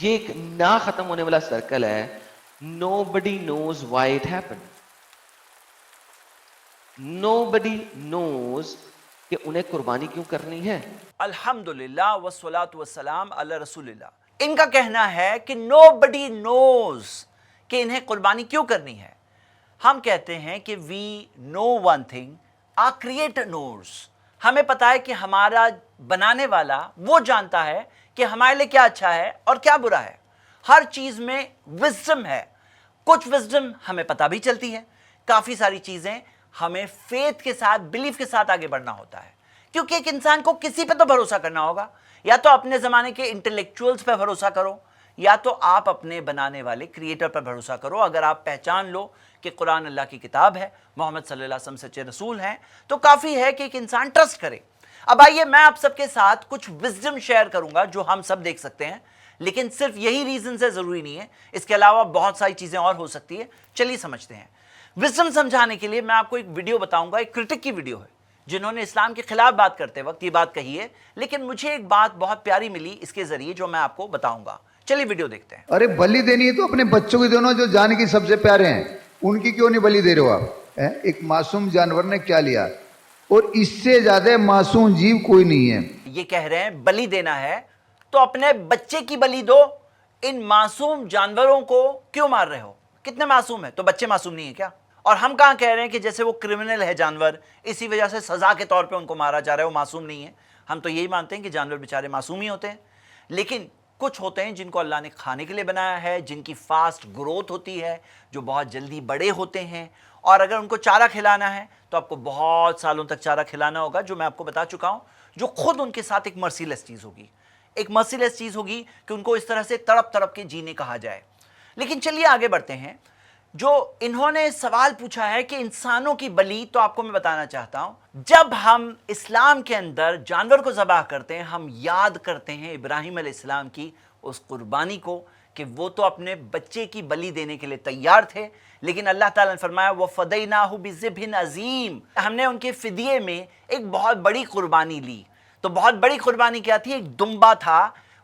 یہ ایک نہ ختم ہونے والا سرکل ہے. Nobody knows why it happened. Nobody knows کہ انہیں قربانی کیوں کرنی ہے. الحمدللہ والصلاۃ والسلام علی رسول اللہ. ان کا کہنا ہے کہ nobody knows کہ انہیں قربانی کیوں کرنی ہے. ہم کہتے ہیں کہ we know one thing, our creator knows. ہمیں پتا ہے کہ ہمارا بنانے والا وہ جانتا ہے کہ ہمارے لیے کیا اچھا ہے اور کیا برا ہے. ہر چیز میں وزڈم ہے. کچھ وزڈم ہمیں پتہ بھی چلتی ہے, کافی ساری چیزیں ہمیں فیتھ کے ساتھ, بلیف کے ساتھ آگے بڑھنا ہوتا ہے, کیونکہ ایک انسان کو کسی پہ تو بھروسہ کرنا ہوگا. یا تو اپنے زمانے کے انٹلیکچوئلز پہ بھروسہ کرو, یا تو آپ اپنے بنانے والے کریٹر پر بھروسہ کرو. اگر آپ پہچان لو کہ قرآن اللہ کی کتاب ہے, محمد صلی اللہ علیہ وسلم سچے رسول ہیں, تو کافی ہے کہ ایک انسان ٹرسٹ کرے. اب آئیے میں آپ سب کے ساتھ کچھ وزڈم شیئر کروں گا جو ہم سب دیکھ سکتے ہیں, لیکن صرف یہی ریزن سے ضروری نہیں ہے, اس کے علاوہ بہت ساری چیزیں اور ہو سکتی ہے. چلیے سمجھتے ہیں. وزڈم سمجھانے کے لیے میں آپ کو ایک ویڈیو بتاؤں گا. ایک کرٹک کی ویڈیو ہے جنہوں نے اسلام کے خلاف بات کرتے وقت یہ بات کہی ہے, لیکن مجھے ایک بات بہت پیاری ملی اس کے ذریعے جو میں آپ کو بتاؤں گا. چلیے ویڈیو دیکھتے ہیں. ارے بلی دینی ہے تو اپنے بچوں کی دونوں جو جان کی سب سے پیارے ہیں ان کی کیوں نہیں بلی دے رہے ہو آپ؟ ایک معصوم جانور نے کیا لیا, اور اس سے زیادہ معصوم جیو کوئی نہیں ہے. یہ کہہ رہے ہیں بلی دینا ہے تو اپنے بچے کی بلی دو, ان معصوم جانوروں کو کیوں مار رہے ہو؟ کتنے معصوم ہیں, تو بچے معصوم نہیں ہیں کیا؟ اور ہم کہاں کہہ رہے ہیں کہ جیسے وہ کرمنل ہے جانور, اسی وجہ سے سزا کے طور پہ ان کو مارا جا رہا ہے, وہ معصوم نہیں ہے. ہم تو یہی مانتے ہیں کہ جانور بیچارے معصوم ہی ہوتے ہیں, لیکن کچھ ہوتے ہیں جن کو اللہ نے کھانے کے لیے بنایا ہے, جن کی فاسٹ گروتھ ہوتی ہے, جو بہت جلدی بڑے ہوتے ہیں, اور اگر ان کو چارہ کھلانا ہے تو آپ کو بہت سالوں تک چارہ کھلانا ہوگا, جو میں آپ کو بتا چکا ہوں, جو خود ان کے ساتھ ایک مرسیلیس چیز ہوگی. ایک مرسیلیس چیز ہوگی کہ ان کو اس طرح سے تڑپ تڑپ کے جینے کہا جائے. لیکن چلیے آگے بڑھتے ہیں. جو انہوں نے سوال پوچھا ہے کہ انسانوں کی بلی, تو آپ کو میں بتانا چاہتا ہوں, جب ہم اسلام کے اندر جانور کو ذبح کرتے ہیں, ہم یاد کرتے ہیں ابراہیم علیہ السلام کی اس قربانی کو کہ وہ تو اپنے بچے کی بلی دینے کے لیے تیار تھے, لیکن اللہ تعالیٰ نے فرمایا وَفَدَيْنَاهُ بِذِبْحٍ عَظِيمٍ, ہم نے ان کے فدیے میں ایک بہت بڑی قربانی لی. تو بہت بڑی قربانی کیا تھی؟ ایک دمبا تھا,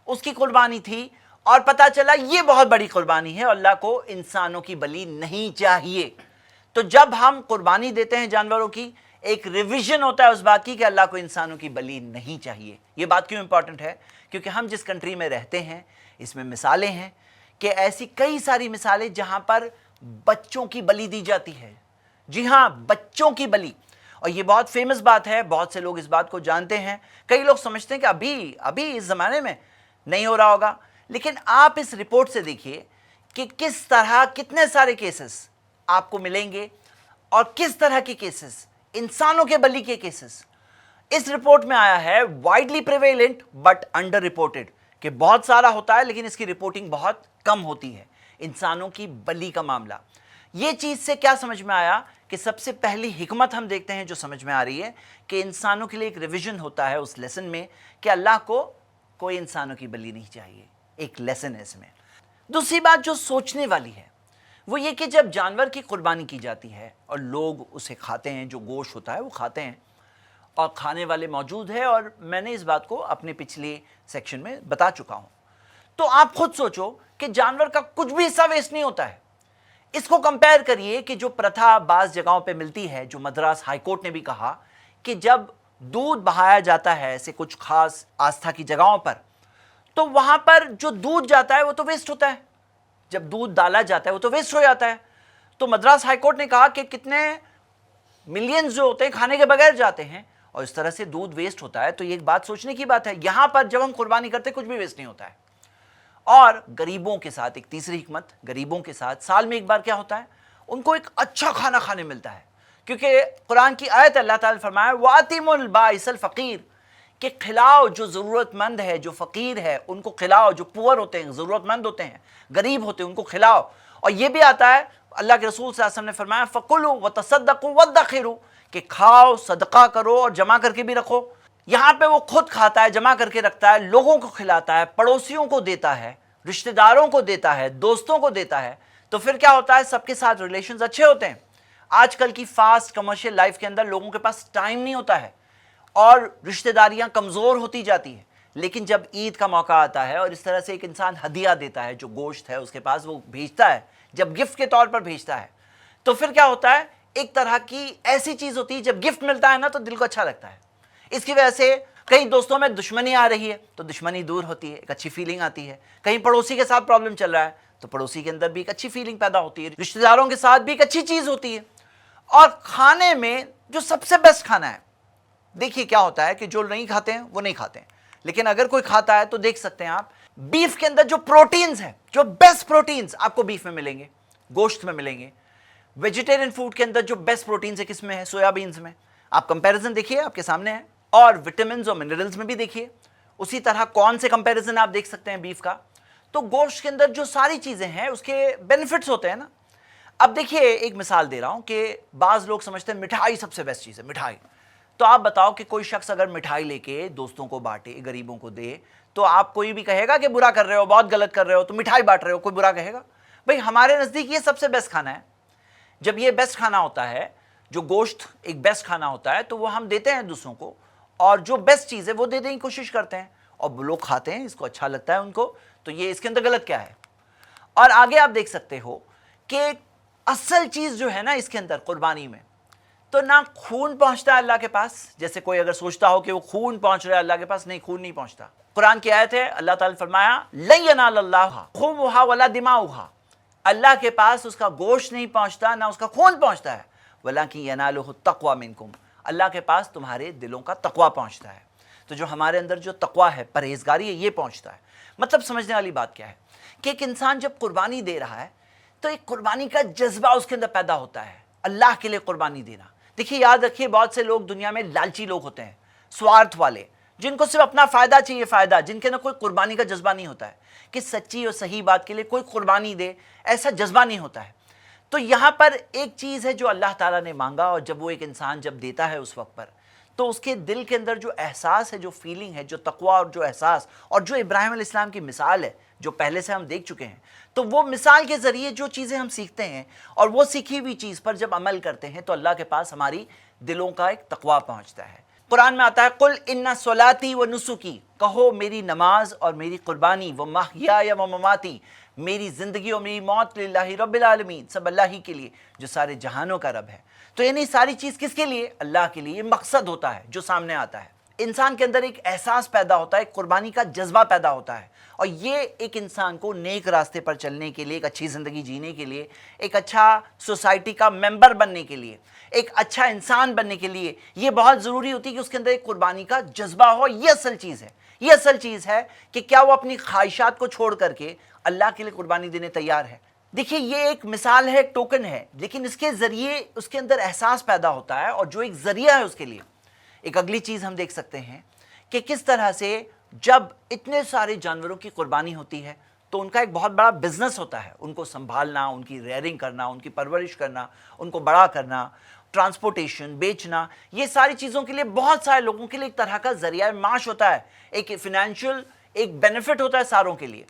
اس کی قربانی تھی, اور پتہ چلا یہ بہت بڑی قربانی ہے, اللہ کو انسانوں کی بلی نہیں چاہیے. تو جب ہم قربانی دیتے ہیں جانوروں کی, ایک ریویژن ہوتا ہے اس بات کی کہ اللہ کو انسانوں کی بلی نہیں چاہیے. یہ بات کیوں امپورٹنٹ ہے؟ کیونکہ ہم جس کنٹری میں رہتے ہیں اس میں مثالیں ہیں کہ ایسی کئی ساری مثالیں جہاں پر بچوں کی بلی دی جاتی ہے. جی ہاں, بچوں کی بلی. اور یہ بہت فیمس بات ہے, بہت سے لوگ اس بات کو جانتے ہیں. کئی لوگ سمجھتے ہیں کہ ابھی اس زمانے میں نہیں ہو رہا ہوگا, لیکن آپ اس رپورٹ سے دیکھیے کہ کس طرح کتنے سارے کیسز آپ کو ملیں گے, اور کس طرح کے کیسز, انسانوں کے بلی کے کیسز. اس رپورٹ میں آیا ہے widely prevalent but under reported, کہ بہت سارا ہوتا ہے لیکن اس کی رپورٹنگ بہت کم ہوتی ہے, انسانوں کی بلی کا معاملہ. یہ چیز سے کیا سمجھ میں آیا کہ سب سے پہلی حکمت ہم دیکھتے ہیں جو سمجھ میں آ رہی ہے کہ انسانوں کے لیے ایک ریویژن ہوتا ہے اس لیسن میں کہ اللہ کو کوئی انسانوں کی بلی نہیں چاہیے. ایک لیسن ہے اس میں. دوسری بات جو سوچنے والی ہے وہ یہ کہ جب جانور کی قربانی کی جاتی ہے اور لوگ اسے کھاتے ہیں, جو گوشت ہوتا ہے وہ کھاتے ہیں, اور کھانے والے موجود ہیں, اور میں نے اس بات کو اپنے پچھلے سیکشن میں بتا چکا ہوں, تو آپ خود سوچو کہ جانور کا کچھ بھی حصہ ویسٹ نہیں ہوتا ہے. اس کو کمپیئر کریے کہ جو پرتھا بعض جگہوں پہ ملتی ہے, جو مدراس ہائی کورٹ نے بھی کہا کہ جب دودھ بہایا جاتا ہے ایسے کچھ خاص آستھا کی جگہوں پر, تو وہاں پر جو دودھ جاتا ہے وہ تو ویسٹ ہوتا ہے. جب دودھ ڈالا جاتا ہے وہ تو ویسٹ ہو جاتا ہے. تو مدراس ہائی کورٹ نے کہا کہ کتنے ملینز جو ہوتے ہیں کھانے کے بغیر جاتے ہیں, اور اس طرح سے دودھ ویسٹ ہوتا ہے. تو یہ ایک بات سوچنے کی بات ہے. یہاں پر جب ہم قربانی کرتے کچھ بھی ویسٹ نہیں ہوتا ہے. اور غریبوں کے ساتھ ایک تیسری حکمت, غریبوں کے ساتھ سال میں ایک بار کیا ہوتا ہے, ان کو ایک اچھا کھانا کھانے ملتا ہے. کیونکہ قرآن کی آیت اللہ تعالیٰ نے فرمایا وَأَطِعِمُوا الْبَائِسَ الْفَقِيرَ, کہ کھلاؤ جو ضرورت مند ہے, جو فقیر ہے ان کو کھلاؤ, جو پور ہوتے ہیں, ضرورت مند ہوتے ہیں, غریب ہوتے ہیں, ان کو کھلاؤ. اور یہ بھی آتا ہے, اللہ کے رسول صلی اللہ علیہ وسلم نے فرمایا فَكُلُوا وَتَصَدَّقُوا وَادَّخِرُوا, کہ کھاؤ, صدقہ کرو اور جمع کر کے بھی رکھو. یہاں پہ وہ خود کھاتا ہے, جمع کر کے رکھتا ہے, لوگوں کو کھلاتا ہے, پڑوسیوں کو دیتا ہے, رشتہ داروں کو دیتا ہے, دوستوں کو دیتا ہے. تو پھر کیا ہوتا ہے, سب کے ساتھ ریلیشنز اچھے ہوتے ہیں. آج کل کی فاسٹ کمرشل لائف کے اندر لوگوں کے پاس ٹائم نہیں ہوتا ہے, اور رشتہ داریاں کمزور ہوتی جاتی ہیں. لیکن جب عید کا موقع آتا ہے اور اس طرح سے ایک انسان ہدیہ دیتا ہے، جو گوشت ہے اس کے پاس وہ بھیجتا ہے، جب گفٹ کے طور پر بھیجتا ہے، تو پھر کیا ہوتا ہے، ایک طرح کی ایسی چیز ہوتی ہے جب گفٹ ملتا ہے نا تو دل کو اچھا لگتا ہے. اس کی وجہ سے کئی دوستوں میں دشمنی آ رہی ہے تو دشمنی دور ہوتی ہے، ایک اچھی فیلنگ آتی ہے. کہیں پڑوسی کے ساتھ پرابلم چل رہا ہے تو پڑوسی کے اندر بھی ایک اچھی فیلنگ پیدا ہوتی ہے. رشتہ داروں کے ساتھ بھی ایک اچھی چیز ہوتی ہے. اور کھانے میں جو سب سے بیسٹ کھانا ہے، دیکھیے کیا ہوتا ہے کہ جو نہیں کھاتے ہیں وہ نہیں کھاتے ہیں، لیکن اگر کوئی کھاتا ہے تو دیکھ سکتے ہیں آپ بیف کے اندر جو پروٹینز ہیں، جو بیسٹ پروٹینز آپ کو بیف میں ملیں گے، گوشت میں ملیں گے. ویجیٹیرین فوڈ کے اندر جو بیسٹ پروٹینز ہے کس میں ہے؟ سویا بینز میں. آپ کمپیریزن دیکھیے، آپ کے سامنے ہے. اور وٹامنز اور منرلز میں بھی دیکھیے اسی طرح کون سے کمپیریزن آپ دیکھ سکتے ہیں بیف کا. تو گوشت کے اندر جو ساری چیزیں ہیں اس کے بینیفٹس ہوتے ہیں نا. اب دیکھیے ایک مثال دے رہا ہوں کہ بعض لوگ سمجھتے ہیں مٹھائی سب سے بیسٹ چیز ہے، مٹھائی. تو آپ بتاؤ کہ کوئی شخص اگر مٹھائی لے کے دوستوں کو بانٹے، غریبوں کو دے، تو آپ کوئی بھی کہے گا کہ برا کر رہے ہو، بہت غلط کر رہے ہو، تو مٹھائی بانٹ رہے ہو، کوئی برا کہے گا؟ بھئی ہمارے نزدیک یہ سب سے بیسٹ کھانا ہے. جب یہ بیسٹ کھانا ہوتا ہے، جو گوشت ایک بیسٹ کھانا ہوتا ہے، تو وہ ہم دیتے ہیں دوسروں کو، اور جو بیسٹ چیز ہے وہ دینے کی کوشش کرتے ہیں، اور وہ لوگ کھاتے ہیں، اس کو اچھا لگتا ہے ان کو. تو یہ اس کے اندر غلط کیا ہے؟ اور آگے آپ دیکھ سکتے ہو کہ اصل چیز جو ہے نا اس کے اندر قربانی میں، تو نہ خون پہنچتا ہے اللہ کے پاس. جیسے کوئی اگر سوچتا ہو کہ وہ خون پہنچ رہا ہے اللہ کے پاس، نہیں، خون نہیں پہنچتا. قرآن کی آیت ہے، اللہ تعالی نے فرمایا لن ینال اللہ خموہا ولا دماؤہا، اللہ کے پاس اس کا گوشت نہیں پہنچتا، نہ اس کا خون پہنچتا ہے، ولکن ینالہ التقوی منکم، اللہ کے پاس تمہارے دلوں کا تقوی پہنچتا ہے. تو جو ہمارے اندر جو تقوی ہے، پرہیزگاری ہے، یہ پہنچتا ہے. مطلب سمجھنے والی بات کیا ہے کہ ایک انسان جب قربانی دے رہا ہے تو ایک قربانی کا جذبہ اس کے اندر پیدا ہوتا ہے، اللہ کے لیے قربانی دینا. دیکھیے یاد رکھیے، بہت سے لوگ دنیا میں لالچی لوگ ہوتے ہیں، سوارتھ والے، جن کو صرف اپنا فائدہ چاہیے، فائدہ، جن کے اندر کوئی قربانی کا جذبہ نہیں ہوتا ہے کہ سچی اور صحیح بات کے لیے کوئی قربانی دے، ایسا جذبہ نہیں ہوتا ہے. تو یہاں پر ایک چیز ہے جو اللہ تعالیٰ نے مانگا، اور جب وہ ایک انسان جب دیتا ہے اس وقت پر، تو اس کے دل کے اندر جو احساس ہے، جو فیلنگ ہے، جو تقوی اور جو احساس، اور جو ابراہیم علیہ السلام کی مثال ہے جو پہلے سے ہم دیکھ چکے ہیں، تو وہ مثال کے ذریعے جو چیزیں ہم سیکھتے ہیں اور وہ سیکھی ہوئی چیز پر جب عمل کرتے ہیں تو اللہ کے پاس ہماری دلوں کا ایک تقوی پہنچتا ہے. قرآن میں آتا ہے قل ان صلاتی و نسکی، کہو میری نماز اور میری قربانی، و محیای و مماتی، میری زندگی اور میری موت، للہ رب العالمین، سب اللہ ہی کے لیے جو سارے جہانوں کا رب ہے. تو یعنی ساری چیز کس کے لیے؟ اللہ کے لیے. یہ مقصد ہوتا ہے جو سامنے آتا ہے. انسان کے اندر ایک احساس پیدا ہوتا ہے، ایک قربانی کا جذبہ پیدا ہوتا ہے، اور یہ ایک انسان کو نیک راستے پر چلنے کے لیے، ایک اچھی زندگی جینے کے لیے، ایک اچھا سوسائٹی کا ممبر بننے کے لیے، ایک اچھا انسان بننے کے لیے یہ بہت ضروری ہوتی ہے کہ اس کے اندر ایک قربانی کا جذبہ ہو. یہ اصل چیز ہے. یہ اصل چیز ہے کہ کیا وہ اپنی خواہشات کو چھوڑ کر کے اللہ کے لیے قربانی دینے تیار ہے. دیکھیے یہ ایک مثال ہے، ایک ٹوکن ہے، لیکن اس کے ذریعے اس کے اندر احساس پیدا ہوتا ہے، اور جو ایک ذریعہ ہے اس کے لیے. ایک اگلی چیز ہم دیکھ سکتے ہیں کہ کس طرح سے جب اتنے سارے جانوروں کی قربانی ہوتی ہے تو ان کا ایک بہت بڑا بزنس ہوتا ہے، ان کو سنبھالنا، ان کی ریئرنگ کرنا، ان کی پرورش کرنا، ان کو بڑا کرنا، ٹرانسپورٹیشن، بیچنا، یہ ساری چیزوں کے لیے بہت سارے لوگوں کے لیے ایک طرح کا ذریعہ معاش ہوتا ہے، ایک فائنینشیل ایک بینیفٹ ہوتا ہے ساروں کے لیے.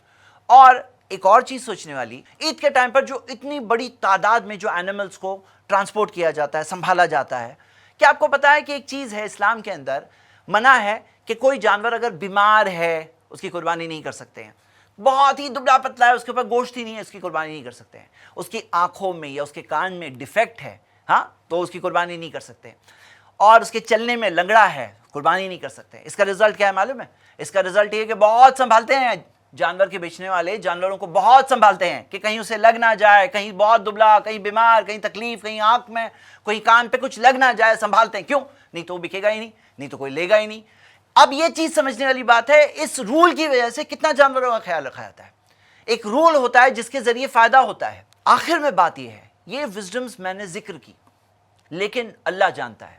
اور ایک اور چیز سوچنے والی، عید کے ٹائم پر جو اتنی بڑی تعداد میں جو اینیملز کو ٹرانسپورٹ کیا جاتا ہے، سنبھالا جاتا ہے، کیا آپ کو پتا ہے کہ ایک چیز ہے اسلام کے اندر منع ہے کہ کوئی جانور اگر بیمار ہے اس کی قربانی نہیں کر سکتے ہیں. بہت ہی دبلا پتلا ہے، اس کے اوپر گوشت ہی نہیں ہے، اس کی قربانی نہیں کر سکتے ہیں. اس کی آنکھوں میں یا اس کے کان میں ڈیفیکٹ ہے، ہاں، تو اس کی قربانی نہیں کر سکتے. اور اس کے چلنے میں لنگڑا ہے، قربانی نہیں کر سکتے. اس کا رزلٹ کیا ہے معلوم ہے؟ اس کا رزلٹ یہ ہے کہ بہت سنبھالتے ہیں جانور کے بیچنے والے، جانوروں کو بہت سنبھالتے ہیں کہ کہیں اسے لگ نہ جائے، کہیں بہت دبلا، کہیں بیمار، کہیں تکلیف، کہیں آنکھ میں، کوئی کان پہ کچھ لگ نہ جائے، سنبھالتے ہیں. کیوں؟ نہیں تو وہ بکے گا ہی نہیں، نہیں تو کوئی لے گا ہی نہیں. اب یہ چیز سمجھنے والی بات ہے، اس رول کی وجہ سے کتنا جانوروں کا خیال رکھا جاتا ہے. ایک رول ہوتا ہے جس کے ذریعے فائدہ ہوتا ہے. آخر میں بات یہ ہے، یہ وزڈمز میں نے ذکر کی، لیکن اللہ جانتا ہے.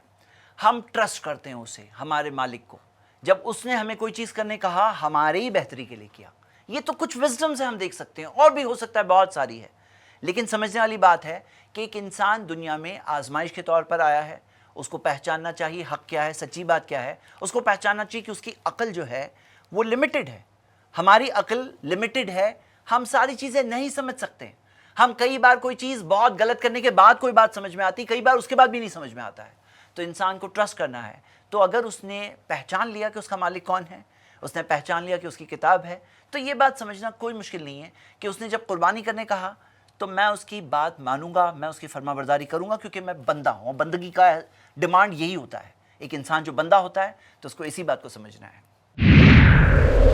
ہم ٹرسٹ کرتے ہیں اسے، ہمارے مالک کو. جب اس نے ہمیں کوئی چیز کرنے کہا، ہمارے ہی بہتری کے لیے کیا. یہ تو کچھ وزڈمز ہیں، ہم دیکھ سکتے ہیں، اور بھی ہو سکتا ہے، بہت ساری ہے. لیکن سمجھنے والی بات ہے کہ ایک انسان دنیا میں آزمائش کے طور پر آیا ہے. اس کو پہچاننا چاہیے حق کیا ہے، سچی بات کیا ہے. اس کو پہچاننا چاہیے کہ اس کی عقل جو ہے وہ لمیٹڈ ہے. ہماری عقل لمیٹڈ ہے، ہم ساری چیزیں نہیں سمجھ سکتے. ہم کئی بار کوئی چیز بہت غلط کرنے کے بعد کوئی بات سمجھ میں آتی، کئی بار اس کے بعد بھی نہیں سمجھ میں آتا ہے. تو انسان کو ٹرسٹ کرنا ہے. تو اگر اس نے پہچان لیا کہ اس کا مالک کون ہے، اس نے پہچان لیا کہ اس کی کتاب ہے. تو یہ بات سمجھنا کوئی مشکل نہیں ہے کہ اس نے جب قربانی کرنے کہا تو میں اس کی بات مانوں گا, میں اس کی فرما برداری کروں گا, کیونکہ میں بندہ ہوں. بندگی کا ڈیمانڈ یہی ہوتا ہے. ایک انسان جو بندہ ہوتا ہے تو اس کو اسی بات کو سمجھنا ہے.